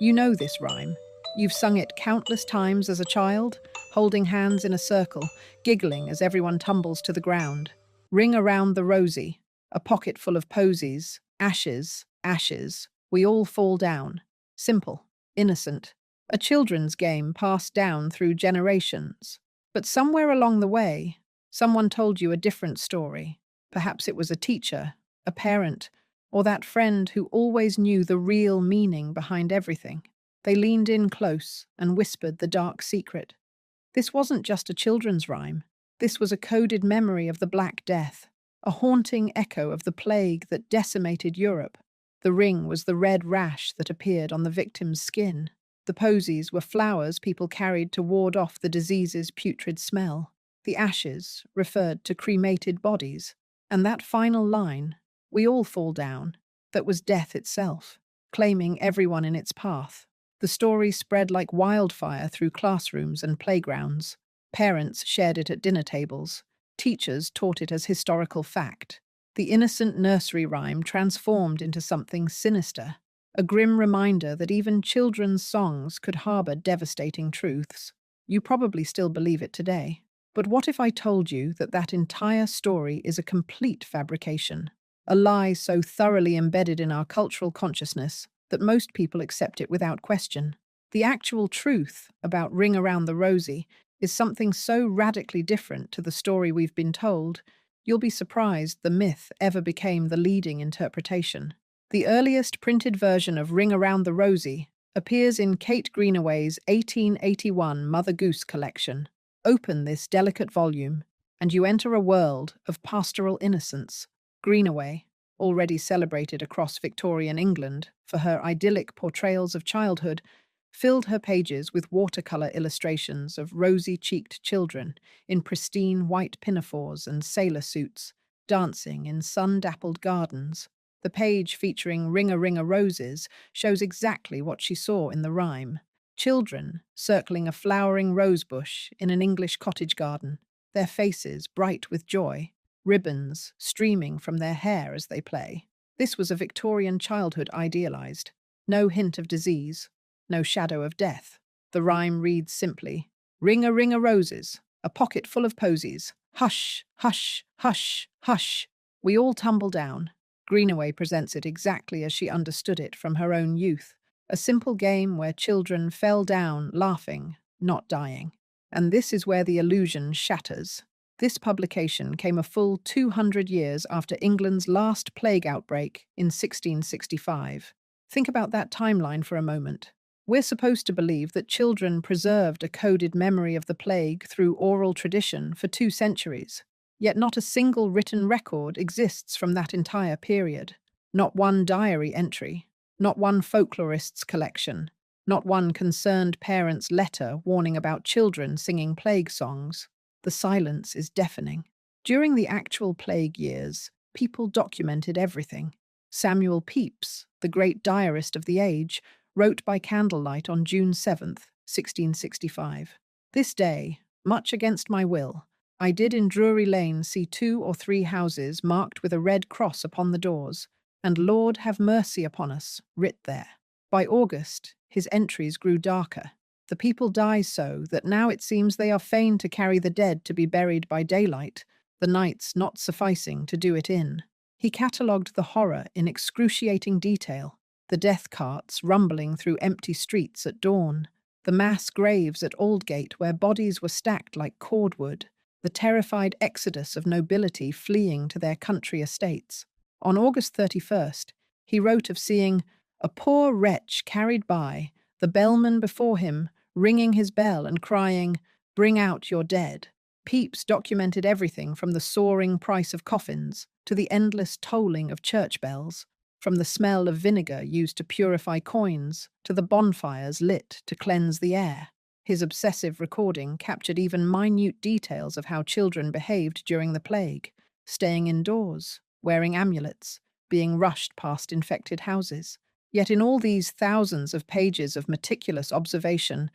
You know this rhyme. You've sung it countless times as a child, holding hands in a circle, giggling as everyone tumbles to the ground. Ring around the rosy, a pocket full of posies, ashes, ashes, we all fall down. Simple, innocent. A children's game passed down through generations. But somewhere along the way, someone told you a different story. Perhaps it was a teacher, a parent, or that friend who always knew the real meaning behind everything. They leaned in close and whispered the dark secret. This wasn't just a children's rhyme. This was a coded memory of the Black Death, a haunting echo of the plague that decimated Europe. The ring was the red rash that appeared on the victim's skin. The posies were flowers people carried to ward off the disease's putrid smell. The ashes referred to cremated bodies. And that final line, "We all fall down," that was death itself, claiming everyone in its path. The story spread like wildfire through classrooms and playgrounds. Parents shared it at dinner tables. Teachers taught it as historical fact. The innocent nursery rhyme transformed into something sinister, a grim reminder that even children's songs could harbor devastating truths. You probably still believe it today. But what if I told you that that entire story is a complete fabrication? A lie so thoroughly embedded in our cultural consciousness that most people accept it without question. The actual truth about Ring Around the Rosie is something so radically different to the story we've been told, you'll be surprised the myth ever became the leading interpretation. The earliest printed version of Ring Around the Rosie appears in Kate Greenaway's 1881 Mother Goose collection. Open this delicate volume, and you enter a world of pastoral innocence. Greenaway, already celebrated across Victorian England for her idyllic portrayals of childhood, filled her pages with watercolour illustrations of rosy-cheeked children in pristine white pinafores and sailor suits, dancing in sun-dappled gardens. The page featuring Ring-a-Ring-a Roses shows exactly what she saw in the rhyme. Children circling a flowering rosebush in an English cottage garden, their faces bright with joy, ribbons streaming from their hair as they play. This was a Victorian childhood idealized. No hint of disease, no shadow of death. The rhyme reads simply, "Ring a roses, a pocket full of posies. Hush, hush, hush, hush." We all tumble down. Greenaway presents it exactly as she understood it from her own youth. A simple game where children fell down laughing, not dying. And this is where the illusion shatters. This publication came a full 200 years after England's last plague outbreak in 1665. Think about that timeline for a moment. We're supposed to believe that children preserved a coded memory of the plague through oral tradition for 2 centuries. Yet not a single written record exists from that entire period. Not one diary entry. Not one folklorist's collection, not one concerned parent's letter warning about children singing plague songs. The silence is deafening. During the actual plague years, people documented everything. Samuel Pepys, the great diarist of the age, wrote by candlelight on June 7th, 1665. "This day, much against my will, I did in Drury Lane see 2 or 3 houses marked with a red cross upon the doors, and Lord have mercy upon us, writ there." By August, his entries grew darker. The people die so that now it seems they are fain to carry the dead to be buried by daylight, the nights not sufficing to do it in. He catalogued the horror in excruciating detail, the death carts rumbling through empty streets at dawn, the mass graves at Aldgate where bodies were stacked like cordwood, the terrified exodus of nobility fleeing to their country estates. On August 31st, he wrote of seeing "a poor wretch carried by, the bellman before him, ringing his bell and crying, 'Bring out your dead.'" Pepys documented everything from the soaring price of coffins to the endless tolling of church bells, from the smell of vinegar used to purify coins to the bonfires lit to cleanse the air. His obsessive recording captured even minute details of how children behaved during the plague, staying indoors, wearing amulets, being rushed past infected houses. Yet in all these thousands of pages of meticulous observation,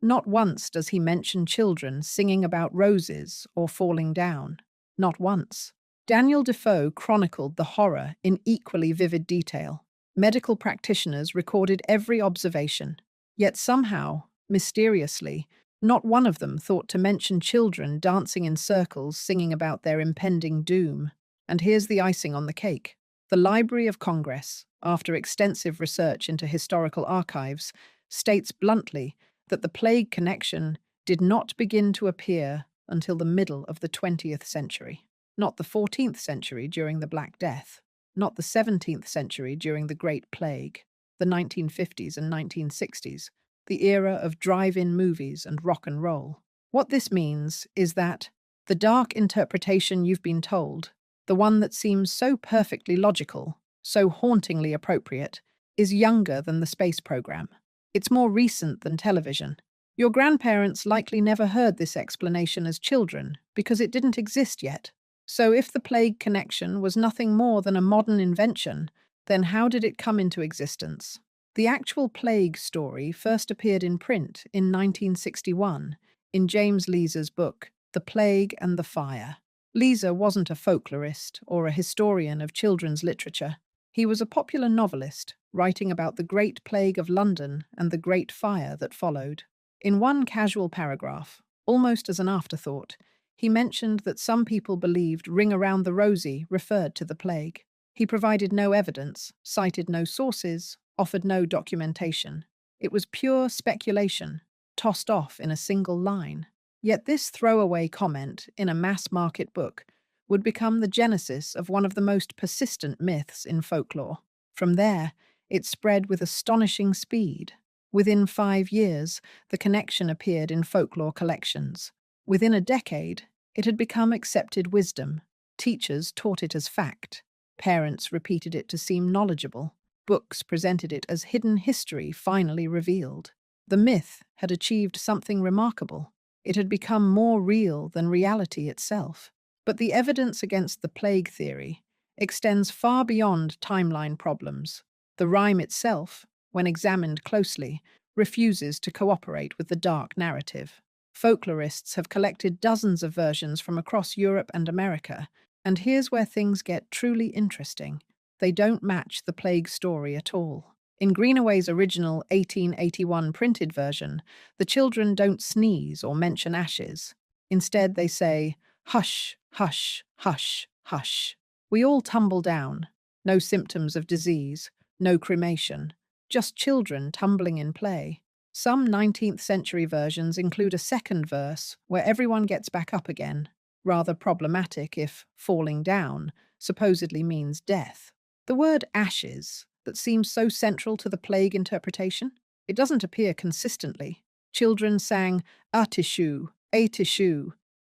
not once does he mention children singing about roses or falling down. Not once. Daniel Defoe chronicled the horror in equally vivid detail. Medical practitioners recorded every observation, yet somehow, mysteriously, not one of them thought to mention children dancing in circles singing about their impending doom. And here's the icing on the cake. The Library of Congress, after extensive research into historical archives, states bluntly that the plague connection did not begin to appear until the middle of the 20th century, not the 14th century during the Black Death, not the 17th century during the Great Plague, the 1950s and 1960s, the era of drive-in movies and rock and roll. What this means is that the dark interpretation you've been told, the one that seems so perfectly logical, so hauntingly appropriate, is younger than the space program. It's more recent than television. Your grandparents likely never heard this explanation as children because it didn't exist yet. So if the plague connection was nothing more than a modern invention, then how did it come into existence? The actual plague story first appeared in print in 1961 in James Leeser's book, The Plague and the Fire. Leeser wasn't a folklorist or a historian of children's literature. He was a popular novelist, writing about the Great Plague of London and the Great Fire that followed. In one casual paragraph, almost as an afterthought, he mentioned that some people believed Ring Around the Rosie referred to the plague. He provided no evidence, cited no sources, offered no documentation. It was pure speculation, tossed off in a single line. Yet this throwaway comment in a mass-market book would become the genesis of one of the most persistent myths in folklore. From there, it spread with astonishing speed. Within 5 years, the connection appeared in folklore collections. Within a decade, it had become accepted wisdom. Teachers taught it as fact. Parents repeated it to seem knowledgeable. Books presented it as hidden history finally revealed. The myth had achieved something remarkable. It had become more real than reality itself. But the evidence against the plague theory extends far beyond timeline problems. The rhyme itself, when examined closely, refuses to cooperate with the dark narrative. Folklorists have collected dozens of versions from across Europe and America, and here's where things get truly interesting. They don't match the plague story at all. In Greenaway's original 1881 printed version, the children don't sneeze or mention ashes. Instead, they say, "Hush, hush, hush, hush." We all tumble down. No symptoms of disease, no cremation, just children tumbling in play. Some 19th century versions include a second verse where everyone gets back up again, rather problematic if falling down supposedly means death. The word ashes, that seems so central to the plague interpretation, it doesn't appear consistently. Children sang a tissue,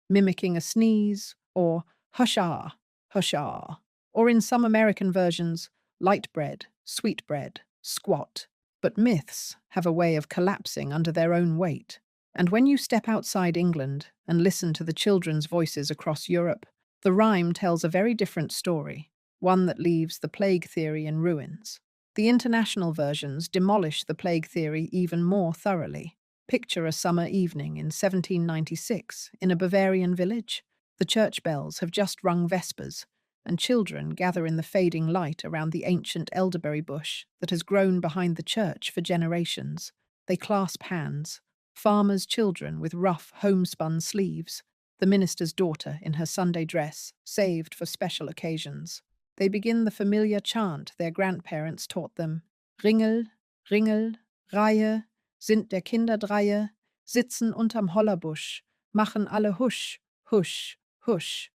mimicking a sneeze, or hush-ah, hush-ah. Or in some American versions, light bread, sweet bread, squat. But myths have a way of collapsing under their own weight. And when you step outside England and listen to the children's voices across Europe, the rhyme tells a very different story, one that leaves the plague theory in ruins. The international versions demolish the plague theory even more thoroughly. Picture a summer evening in 1796 in a Bavarian village. The church bells have just rung vespers, and children gather in the fading light around the ancient elderberry bush that has grown behind the church for generations. They clasp hands, farmers' children with rough homespun sleeves, the minister's daughter in her Sunday dress, saved for special occasions. They begin the familiar chant their grandparents taught them. Ringel, Ringel, Reihe, sind der Kinderdreihe, sitzen unterm Hollerbusch, machen alle husch, husch, husch.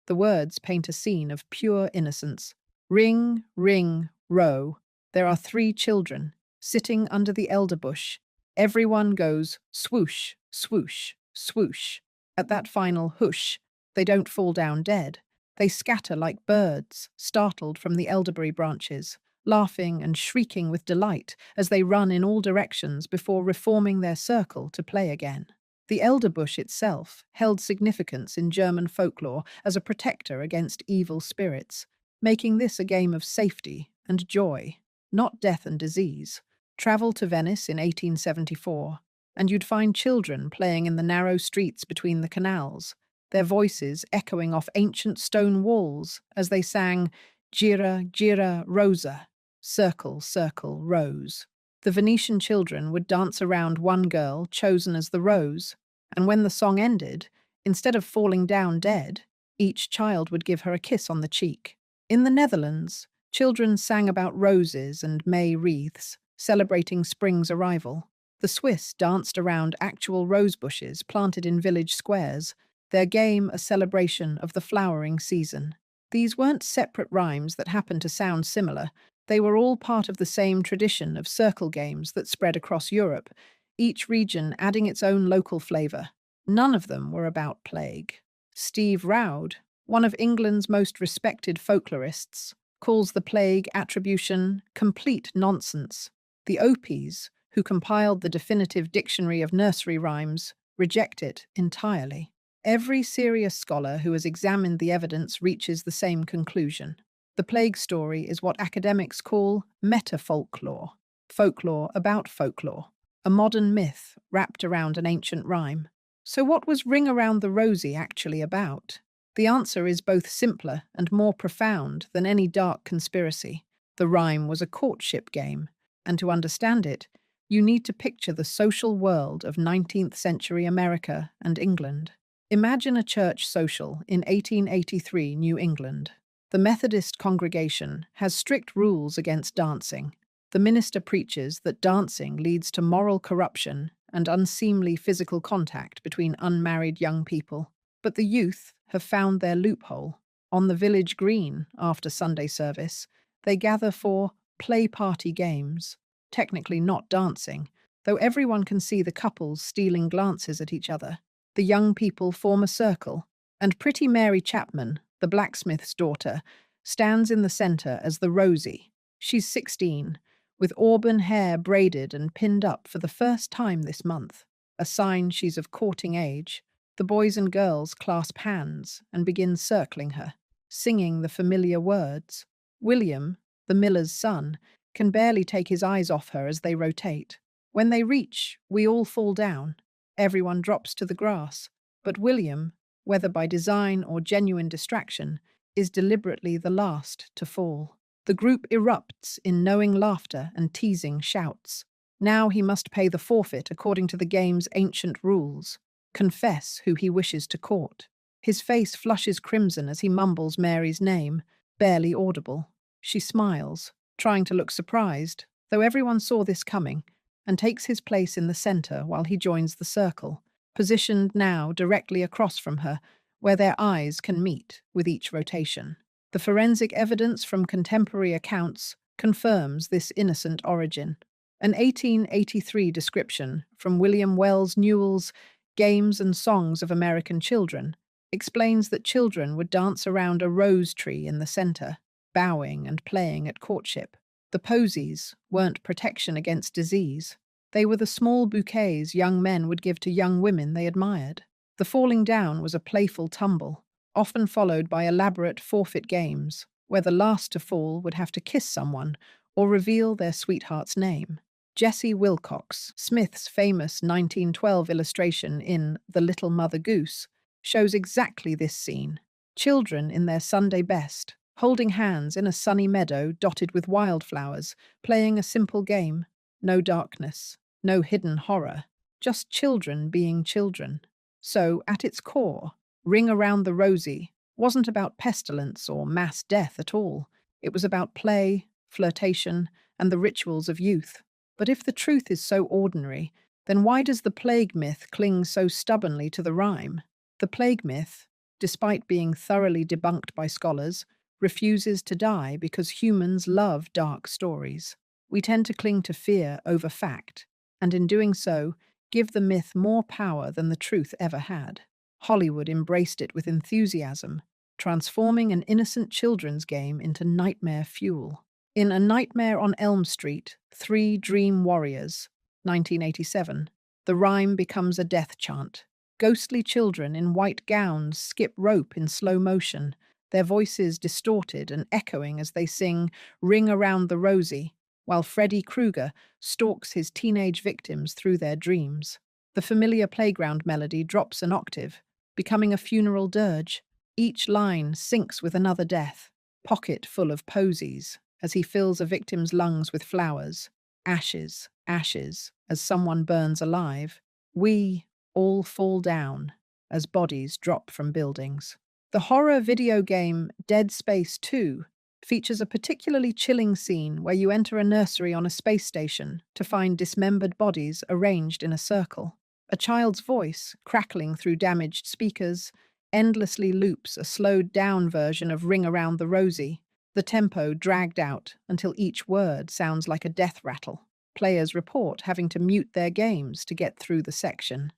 The words paint a scene of pure innocence. Ring, ring, row. There are 3 children, sitting under the elder bush. Everyone goes swoosh, swoosh, swoosh. At that final hush, they don't fall down dead. They scatter like birds, startled from the elderberry branches, laughing and shrieking with delight as they run in all directions before reforming their circle to play again. The elder bush itself held significance in German folklore as a protector against evil spirits, making this a game of safety and joy, not death and disease. Travel to Venice in 1874, and you'd find children playing in the narrow streets between the canals, their voices echoing off ancient stone walls as they sang Gira, Gira, Rosa, Circle, circle, rose. The Venetian children would dance around one girl chosen as the rose, and when the song ended, instead of falling down dead, each child would give her a kiss on the cheek. In the Netherlands, children sang about roses and May wreaths, celebrating spring's arrival. The Swiss danced around actual rose bushes planted in village squares, their game a celebration of the flowering season. These weren't separate rhymes that happened to sound similar. They were all part of the same tradition of circle games that spread across Europe, each region adding its own local flavour. None of them were about plague. Steve Roud, one of England's most respected folklorists, calls the plague attribution complete nonsense. The Opis, who compiled the definitive dictionary of nursery rhymes, reject it entirely. Every serious scholar who has examined the evidence reaches the same conclusion. The plague story is what academics call meta-folklore, folklore about folklore, a modern myth wrapped around an ancient rhyme. So what was Ring Around the Rosie actually about? The answer is both simpler and more profound than any dark conspiracy. The rhyme was a courtship game, and to understand it, you need to picture the social world of 19th century America and England. Imagine a church social in 1883 New England. The Methodist congregation has strict rules against dancing. The minister preaches that dancing leads to moral corruption and unseemly physical contact between unmarried young people. But the youth have found their loophole. On the village green, after Sunday service, they gather for play party games, technically not dancing, though everyone can see the couples stealing glances at each other. The young people form a circle, and pretty Mary Chapman, the blacksmith's daughter, stands in the centre as the Rosie. She's 16, with auburn hair braided and pinned up for the first time this month, a sign she's of courting age. The boys and girls clasp hands and begin circling her, singing the familiar words. William, the miller's son, can barely take his eyes off her as they rotate. When they reach, we all fall down. Everyone drops to the grass, but William, whether by design or genuine distraction, is deliberately the last to fall. The group erupts in knowing laughter and teasing shouts. Now he must pay the forfeit according to the game's ancient rules, confess who he wishes to court. His face flushes crimson as he mumbles Mary's name, barely audible. She smiles, trying to look surprised, though everyone saw this coming, and takes his place in the centre while he joins the circle, positioned now directly across from her, where their eyes can meet with each rotation. The forensic evidence from contemporary accounts confirms this innocent origin. An 1883 description from William Wells Newell's Games and Songs of American Children explains that children would dance around a rose tree in the centre, bowing and playing at courtship. The posies weren't protection against disease. They were the small bouquets young men would give to young women they admired. The falling down was a playful tumble, often followed by elaborate forfeit games, where the last to fall would have to kiss someone or reveal their sweetheart's name. Jessie Wilcox, Smith's famous 1912 illustration in The Little Mother Goose, shows exactly this scene. Children in their Sunday best, holding hands in a sunny meadow dotted with wildflowers, playing a simple game. No darkness, no hidden horror, just children being children. So, at its core, Ring Around the Rosie wasn't about pestilence or mass death at all. It was about play, flirtation, and the rituals of youth. But if the truth is so ordinary, then why does the plague myth cling so stubbornly to the rhyme? The plague myth, despite being thoroughly debunked by scholars, refuses to die because humans love dark stories. We tend to cling to fear over fact, and in doing so, give the myth more power than the truth ever had. Hollywood embraced it with enthusiasm, transforming an innocent children's game into nightmare fuel. In A Nightmare on Elm Street, 3 Dream Warriors, 1987, the rhyme becomes a death chant. Ghostly children in white gowns skip rope in slow motion, their voices distorted and echoing as they sing Ring Around the Rosie, while Freddy Krueger stalks his teenage victims through their dreams. The familiar playground melody drops an octave, becoming a funeral dirge. Each line syncs with another death, pocket full of posies, as he fills a victim's lungs with flowers. Ashes, ashes, as someone burns alive. We all fall down as bodies drop from buildings. The horror video game Dead Space 2 features a particularly chilling scene where you enter a nursery on a space station to find dismembered bodies arranged in a circle. A child's voice, crackling through damaged speakers, endlessly loops a slowed-down version of Ring Around the Rosie, the tempo dragged out until each word sounds like a death rattle. Players report having to mute their games to get through the section.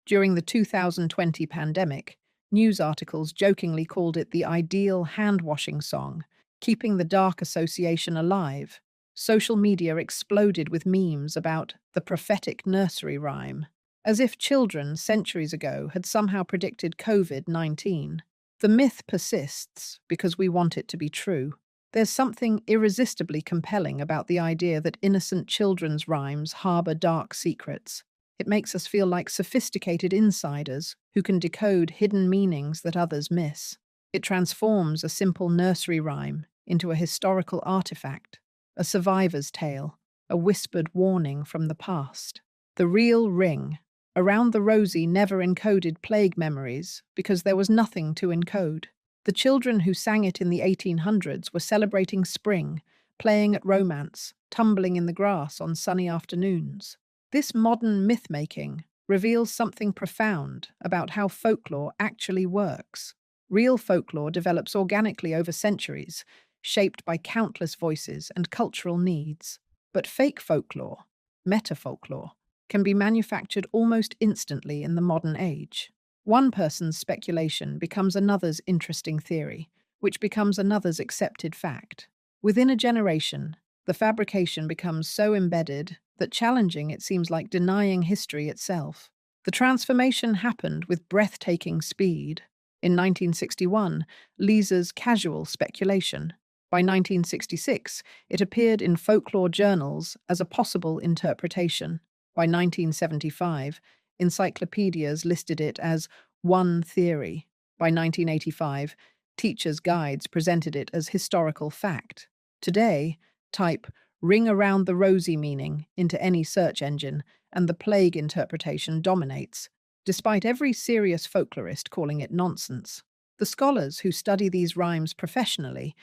During the 2020 pandemic, news articles jokingly called it the ideal hand-washing song, keeping the dark association alive. Social media exploded with memes about the prophetic nursery rhyme, as if children centuries ago had somehow predicted COVID-19. The myth persists because we want it to be true. There's something irresistibly compelling about the idea that innocent children's rhymes harbor dark secrets. It makes us feel like sophisticated insiders who can decode hidden meanings that others miss. It transforms a simple nursery rhyme into a historical artifact, a survivor's tale, a whispered warning from the past. The real Ring Around the Rosie never encoded plague memories because there was nothing to encode. The children who sang it in the 1800s were celebrating spring, playing at romance, tumbling in the grass on sunny afternoons. This modern myth-making reveals something profound about how folklore actually works. Real folklore develops organically over centuries, shaped by countless voices and cultural needs. But fake folklore, metafolklore, can be manufactured almost instantly in the modern age. One person's speculation becomes another's interesting theory, which becomes another's accepted fact. Within a generation, the fabrication becomes so embedded that challenging it seems like denying history itself. The transformation happened with breathtaking speed. In 1961, Lisa's casual speculation. By 1966, it appeared in folklore journals as a possible interpretation. By 1975, encyclopedias listed it as one theory. By 1985, teachers' guides presented it as historical fact. Today, type Ring Around the Rosie meaning into any search engine, and the plague interpretation dominates, despite every serious folklorist calling it nonsense. The scholars who study these rhymes professionally,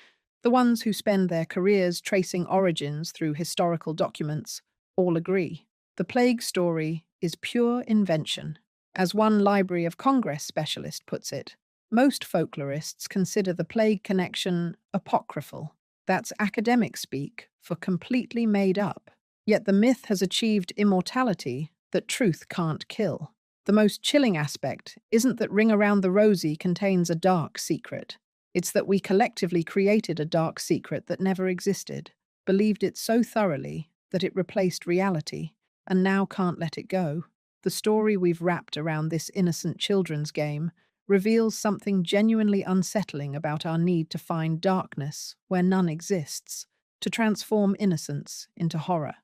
the ones who spend their careers tracing origins through historical documents, all agree. The plague story is pure invention. As one Library of Congress specialist puts it, most folklorists consider the plague connection apocryphal. That's academic speak for completely made up. Yet the myth has achieved immortality that truth can't kill. The most chilling aspect isn't that Ring Around the Rosie contains a dark secret. It's that we collectively created a dark secret that never existed, believed it so thoroughly that it replaced reality, and now can't let it go. The story we've wrapped around this innocent children's game reveals something genuinely unsettling about our need to find darkness where none exists, to transform innocence into horror.